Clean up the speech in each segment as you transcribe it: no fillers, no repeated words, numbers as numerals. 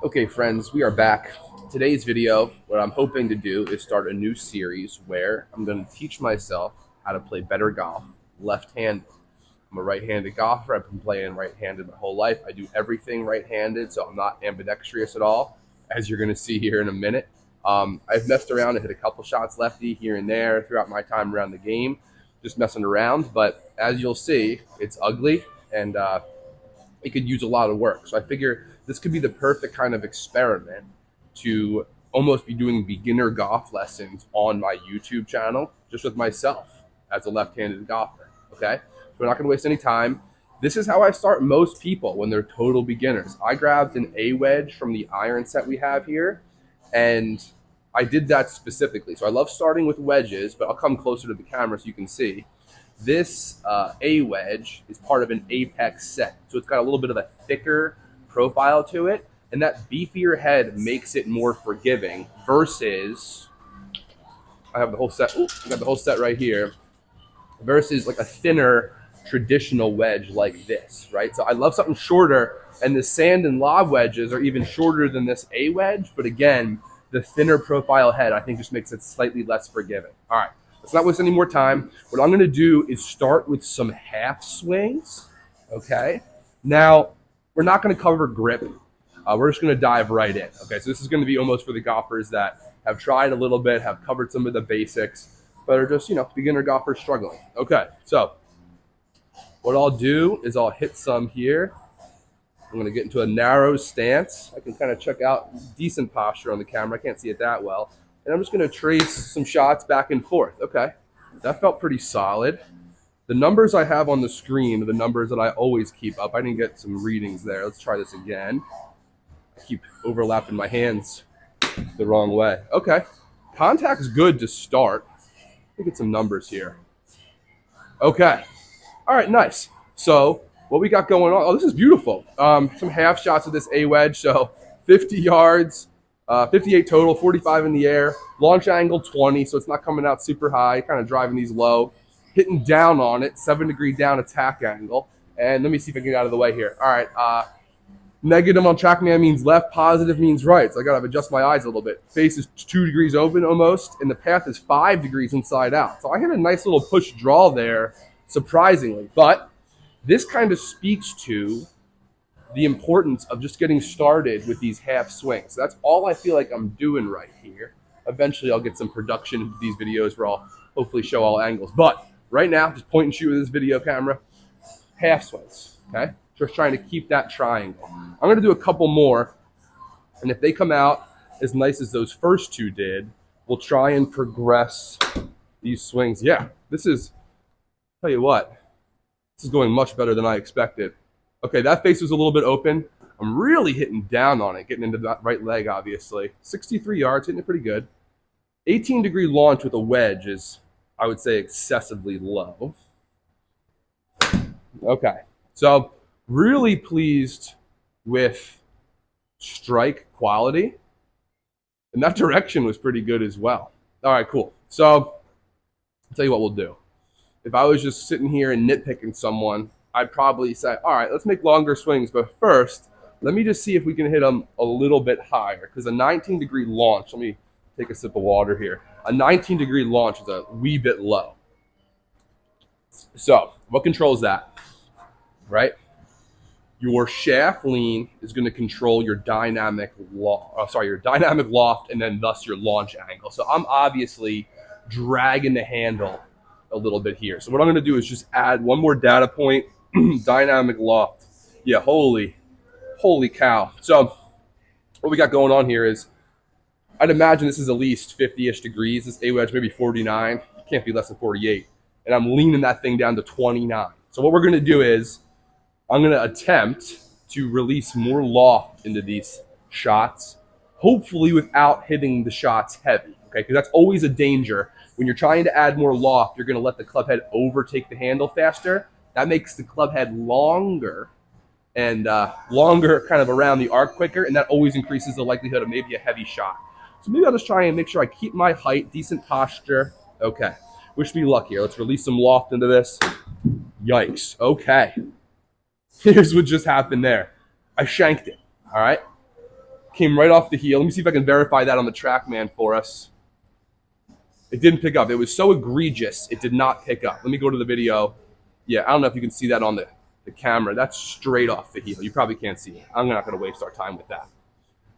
Okay, friends, we are back. Today's video, what I'm hoping to do is start a new series where I'm going to teach myself how to play better golf left-handed. I'm a right-handed golfer. I've been playing right-handed my whole life. I do everything right-handed, so I'm not ambidextrous at all, as you're going to see here in a minute. I've messed around and hit a couple shots lefty here and there throughout my time around the game, just messing around. But as you'll see, it's ugly, and it could use a lot of work. So I figure this could be the perfect kind of experiment to almost be doing beginner golf lessons on my YouTube channel, just with myself as a left-handed golfer. Okay, so we're not going to waste any time. This is how I start most people when they're total beginners. I grabbed an A wedge from the iron set we have here, and I did that specifically. So I love starting with wedges, but I'll come closer to the camera so you can see. This A wedge is part of an Apex set, so it's got a little bit of a thicker profile to it, and that beefier head makes it more forgiving versus I have the whole set. Ooh, I got the whole set right here. Versus like a thinner traditional wedge like this, right? So I love something shorter, and the sand and lob wedges are even shorter than this A wedge, but again, the thinner profile head I think just makes it slightly less forgiving. All right. Let's not waste any more time. What I'm going to do is start with some half swings. Okay. Now, we're not going to cover grip. We're just going to dive right in. Okay. So this is going to be almost for the golfers that have tried a little bit, have covered some of the basics, but are just, beginner golfers struggling. Okay. So what I'll do is I'll hit some here. I'm going to get into a narrow stance. I can kind of check out decent posture on the camera. I can't see it that well. And I'm just going to trace some shots back and forth. Okay, that felt pretty solid. The numbers I have on the screen are the numbers that I always keep up. I didn't get some readings there. Let's try this again. I keep overlapping my hands the wrong way. Okay, contact's good to start. Let me get some numbers here. Okay, all right, nice. So what we got going on, oh, this is beautiful. Some half shots of this A wedge, so 50 yards. 58 total, 45 in the air, launch angle 20, so it's not coming out super high, kind of driving these low, hitting down on it, 7-degree down attack angle. And let me see if I can get out of the way here. All right, negative on TrackMan means left, positive means right, so I gotta adjust my eyes a little bit. Face is 2 degrees open almost, and the path is 5 degrees inside out. So I hit a nice little push draw there, surprisingly. But this kind of speaks to the importance of just getting started with these half swings. So that's all I feel like I'm doing right here. Eventually I'll get some production into these videos where I'll hopefully show all angles. But right now, just point and shoot with this video camera. Half swings, okay? Just trying to keep that triangle. I'm going to do a couple more, and if they come out as nice as those first two did, we'll try and progress these swings. Yeah, this is, tell you what, this is going much better than I expected. Okay, that face was a little bit open. I'm really hitting down on it, getting into that right leg, obviously. 63 yards, hitting it pretty good. 18-degree launch with a wedge is, I would say, excessively low. Okay, so really pleased with strike quality. And that direction was pretty good as well. All right, cool. So I'll tell you what we'll do. If I was just sitting here and nitpicking someone, I'd probably say, all right, let's make longer swings. But first, let me just see if we can hit them a little bit higher. Because a 19-degree launch, let me take a sip of water here. A 19-degree launch is a wee bit low. So what controls that, right? Your shaft lean is going to control your dynamic loft, and then thus your launch angle. So I'm obviously dragging the handle a little bit here. So what I'm going to do is just add one more data point. Dynamic loft. Yeah, holy cow. So what we got going on here is, I'd imagine this is at least 50-ish degrees. This A wedge maybe 49. It can't be less than 48. And I'm leaning that thing down to 29. So what we're going to do is, I'm going to attempt to release more loft into these shots, hopefully without hitting the shots heavy. Okay, because that's always a danger. When you're trying to add more loft, you're going to let the club head overtake the handle faster. That makes the club head longer and longer kind of around the arc quicker, and that always increases the likelihood of maybe a heavy shot. So maybe I'll just try and make sure I keep my height, decent posture. Okay, wish me luck here. Let's release some loft into this. Yikes. Okay. Here's what just happened there. I shanked it, all right? Came right off the heel. Let me see if I can verify that on the TrackMan for us. It didn't pick up. It was so egregious, it did not pick up. Let me go to the video. Yeah, I don't know if you can see that on the camera. That's straight off the heel. You probably can't see it. I'm not going to waste our time with that.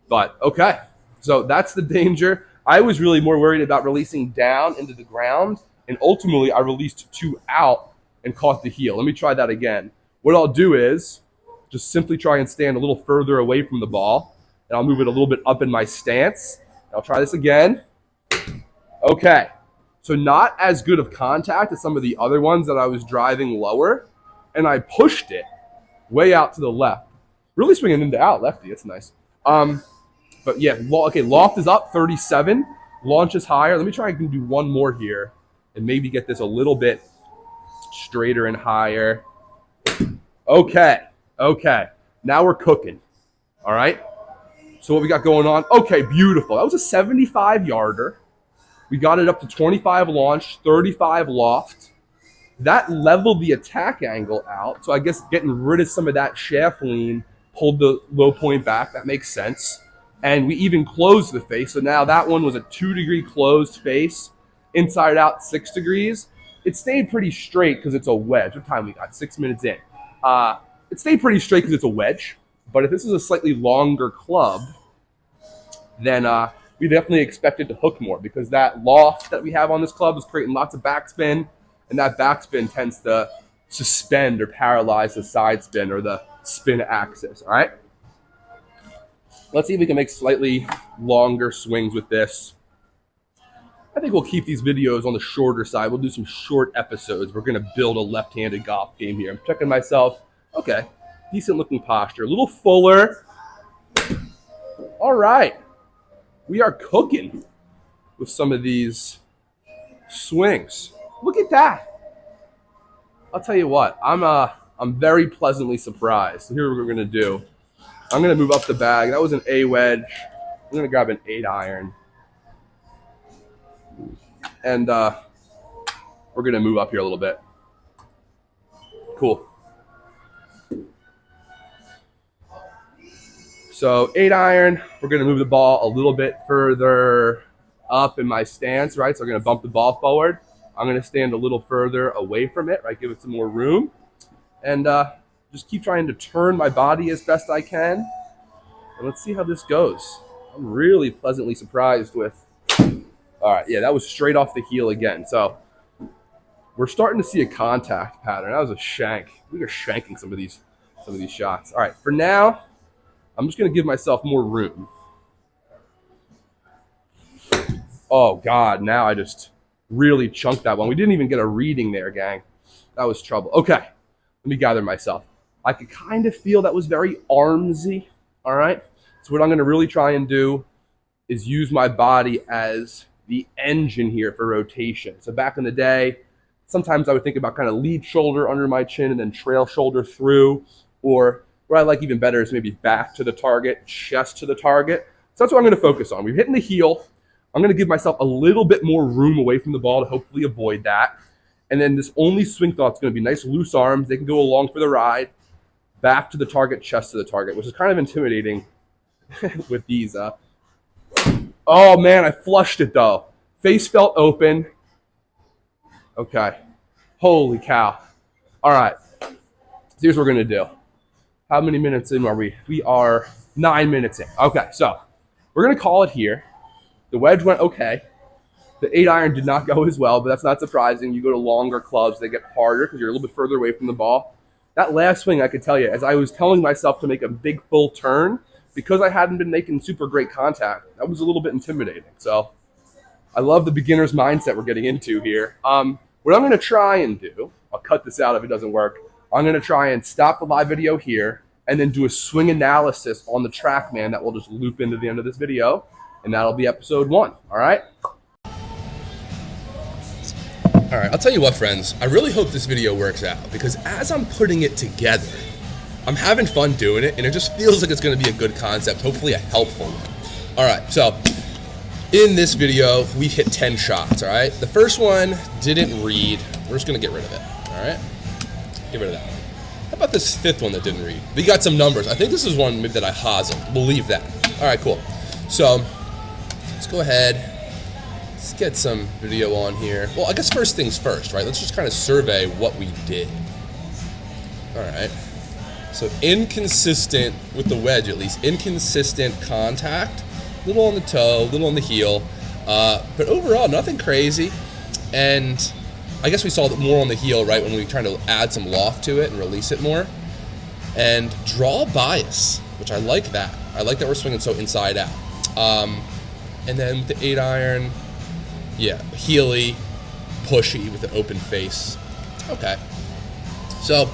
But, okay. So that's the danger. I was really more worried about releasing down into the ground, and ultimately I released 2 out and caught the heel. Let me try that again. What I'll do is just simply try and stand a little further away from the ball, and I'll move it a little bit up in my stance. I'll try this again. Okay, so not as good of contact as some of the other ones that I was driving lower, and I pushed it way out to the left. Really swinging into out, lefty, that's nice. But yeah, okay, loft is up, 37. Launch is higher. Let me try and do one more here and maybe get this a little bit straighter and higher. Okay, now we're cooking, all right? So what we got going on? Okay, beautiful. That was a 75-yarder. We got it up to 25 launch, 35 loft. That leveled the attack angle out. So I guess getting rid of some of that shaft lean pulled the low point back. That makes sense. And we even closed the face. So now that one was a 2-degree closed face. Inside out 6 degrees. It stayed pretty straight because it's a wedge. What time we got? 6 minutes in. It stayed pretty straight because it's a wedge. But if this is a slightly longer club, then we definitely expected to hook more because that loft that we have on this club is creating lots of backspin, and that backspin tends to suspend or paralyze the side spin or the spin axis, all right? Let's see if we can make slightly longer swings with this. I think we'll keep these videos on the shorter side. We'll do some short episodes. We're going to build a left-handed golf game here. I'm checking myself. Okay, decent looking posture. A little fuller. All right. We are cooking with some of these swings. Look at that. I'll tell you what, I'm very pleasantly surprised. So here's what we're gonna do. I'm gonna move up the bag. That was an A wedge. I'm gonna grab an 8-iron. And we're gonna move up here a little bit. Cool. So 8-iron, we're going to move the ball a little bit further up in my stance, right? So I'm going to bump the ball forward. I'm going to stand a little further away from it, right? Give it some more room. And just keep trying to turn my body as best I can. And let's see how this goes. I'm really pleasantly surprised with... All right, yeah, that was straight off the heel again. So we're starting to see a contact pattern. That was a shank. We are shanking some of these shots. All right, for now... I'm just going to give myself more room. Oh, God, now I just really chunked that one. We didn't even get a reading there, gang. That was trouble. Okay, let me gather myself. I could kind of feel that was very armsy, all right? So what I'm going to really try and do is use my body as the engine here for rotation. So back in the day, sometimes I would think about kind of lead shoulder under my chin and then trail shoulder through, or... what I like even better is maybe back to the target, chest to the target. So that's what I'm going to focus on. We're hitting the heel. I'm going to give myself a little bit more room away from the ball to hopefully avoid that. And then this only swing thought is going to be nice loose arms. They can go along for the ride. Back to the target, chest to the target, which is kind of intimidating with these. Oh, man, I flushed it, though. Face felt open. Okay. Holy cow. All right. So here's what we're going to do. How many minutes in are we? We are 9 minutes in. Okay, so we're going to call it here. The wedge went okay. The 8-iron did not go as well, but that's not surprising. You go to longer clubs, they get harder because you're a little bit further away from the ball. That last swing, I could tell you, as I was telling myself to make a big full turn, because I hadn't been making super great contact, that was a little bit intimidating. So I love the beginner's mindset we're getting into here. What I'm going to try and do, I'll cut this out if it doesn't work, I'm going to try and stop the live video here and then do a swing analysis on the TrackMan that will just loop into the end of this video, and that'll be episode 1, all right? All right, I'll tell you what, friends, I really hope this video works out because as I'm putting it together, I'm having fun doing it, and it just feels like it's going to be a good concept, hopefully a helpful one. All right, so in this video, we hit 10 shots, all right? The first one didn't read. We're just going to get rid of it, all right? Get rid of that one. How about this 5th one that didn't read? We got some numbers. I think this is one maybe that I hosmed. We'll leave that. All right, cool. So let's go ahead. Let's get some video on here. Well, I guess first things first, right? Let's just kind of survey what we did. All right. So inconsistent with the wedge, at least. Inconsistent contact. Little on the toe, little on the heel. But overall, nothing crazy. And I guess we saw more on the heel, right, when we were trying to add some loft to it and release it more. And draw bias, which I like that. I like that we're swinging so inside out. And then with the 8-iron, yeah, heely, pushy with an open face. Okay. So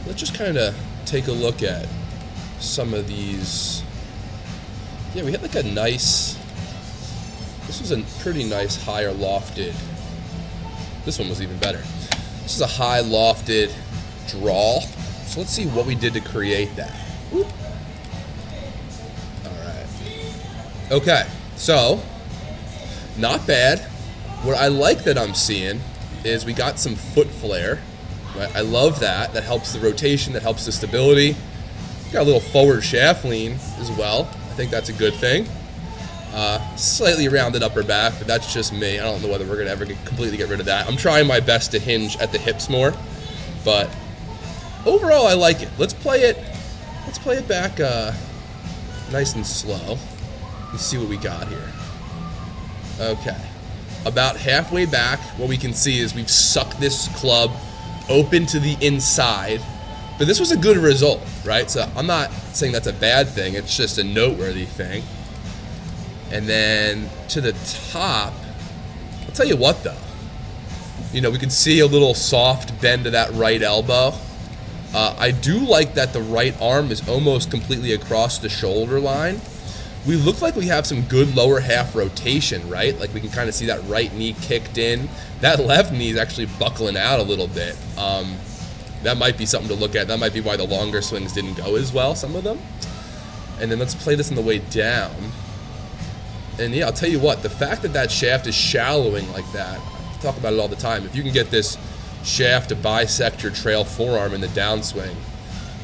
let's just kind of take a look at some of these. Yeah, we hit like a nice, this was a pretty nice higher lofted. This one was even better. This is a high lofted draw. So let's see what we did to create that. Whoop. All right. Okay, so not bad. What I like that I'm seeing is we got some foot flare. Right? I love that. That helps the rotation, that helps the stability. Got a little forward shaft lean as well. I think that's a good thing. Slightly rounded upper back, but that's just me. I don't know whether we're gonna ever completely get rid of that. I'm trying my best to hinge at the hips more, but overall I like it. Let's play it back nice and slow. Let's see what we got here. Okay. About halfway back, what we can see is we've sucked this club open to the inside. But this was a good result, right? So I'm not saying that's a bad thing. It's just a noteworthy thing. And then to the top, I'll tell you what though. You know, we can see a little soft bend to that right elbow. I do like that the right arm is almost completely across the shoulder line. We look like we have some good lower half rotation, right? Like we can kind of see that right knee kicked in. That left knee is actually buckling out a little bit. That might be something to look at. That might be why the longer swings didn't go as well, some of them. And then let's play this on the way down. And yeah, I'll tell you what, the fact that that shaft is shallowing like that, I talk about it all the time. If you can get this shaft to bisect your trail forearm in the downswing,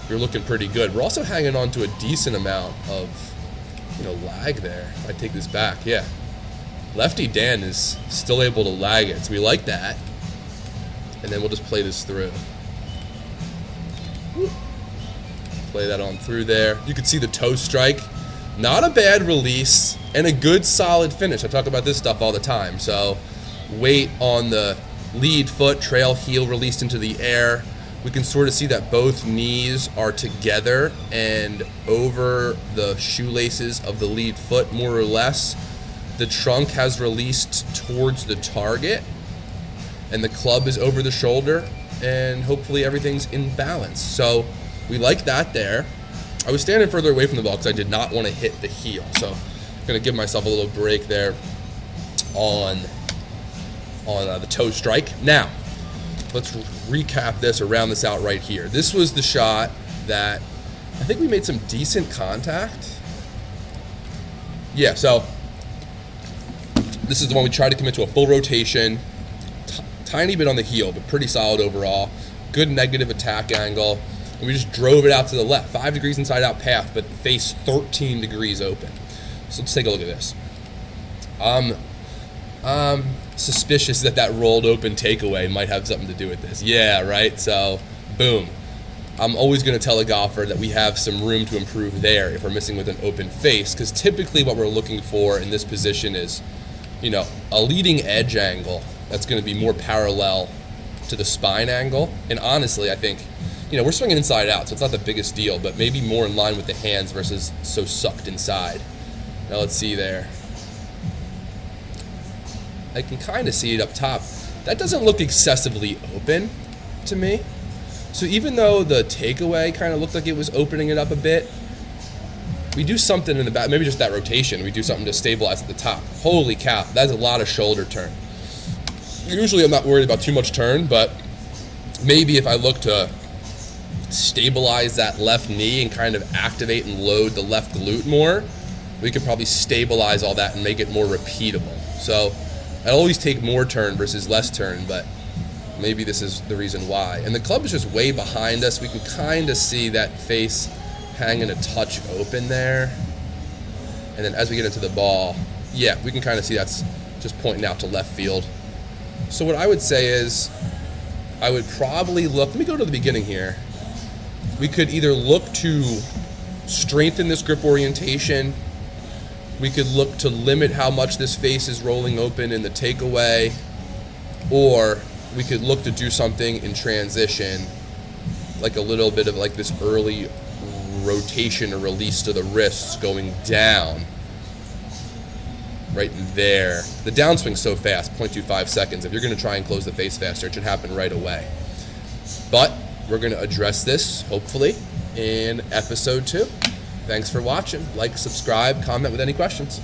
you're looking pretty good. We're also hanging on to a decent amount of, lag there. If I take this back, yeah. Lefty Dan is still able to lag it, so we like that. And then we'll just play this through. Play that on through there. You can see the toe strike. Not a bad release and a good solid finish. I talk about this stuff all the time. So weight on the lead foot, trail heel released into the air. We can sort of see that both knees are together and over the shoelaces of the lead foot, more or less. The trunk has released towards the target and the club is over the shoulder, and hopefully everything's in balance. So we like that there. I was standing further away from the ball because I did not want to hit the heel. So I'm going to give myself a little break there on the toe strike. Now, let's recap this or round this out right here. This was the shot that I think we made some decent contact. Yeah, so this is the one we tried to commit to a full rotation. Tiny bit on the heel, but pretty solid overall. Good negative attack angle. And we just drove it out to the left. 5 degrees inside out path, but face 13 degrees open. So let's take a look at this. Suspicious that rolled open takeaway might have something to do with this. Yeah, right? So, boom. I'm always going to tell a golfer that we have some room to improve there if we're missing with an open face, because typically what we're looking for in this position is, a leading edge angle that's going to be more parallel to the spine angle. And honestly, I think, we're swinging inside out, so it's not the biggest deal, but maybe more in line with the hands versus so sucked inside. Now let's see there. I can kind of see it up top. That doesn't look excessively open to me. So even though the takeaway kind of looked like it was opening it up a bit, we do something in the back, maybe just that rotation, we do something to stabilize at the top. Holy cow, that's a lot of shoulder turn. Usually I'm not worried about too much turn, but maybe if I look to stabilize that left knee and kind of activate and load the left glute more, we could probably stabilize all that and make it more repeatable. So I always take more turn versus less turn, but maybe this is the reason why. And the club is just way behind us. We can kind of see that face hanging a touch open there. And then as we get into the ball, yeah, we can kind of see that's just pointing out to left field. So what I would say is, I would probably look, let me go to the beginning here. We could either look to strengthen this grip orientation. We could look to limit how much this face is rolling open in the takeaway, or we could look to do something in transition, like a little bit of like this early rotation or release to the wrists going down right there. The downswing's so fast, 0.25 seconds. If you're going to try and close the face faster, it should happen right away. But we're going to address this, hopefully, in episode 2. Thanks for watching. Like, subscribe, comment with any questions.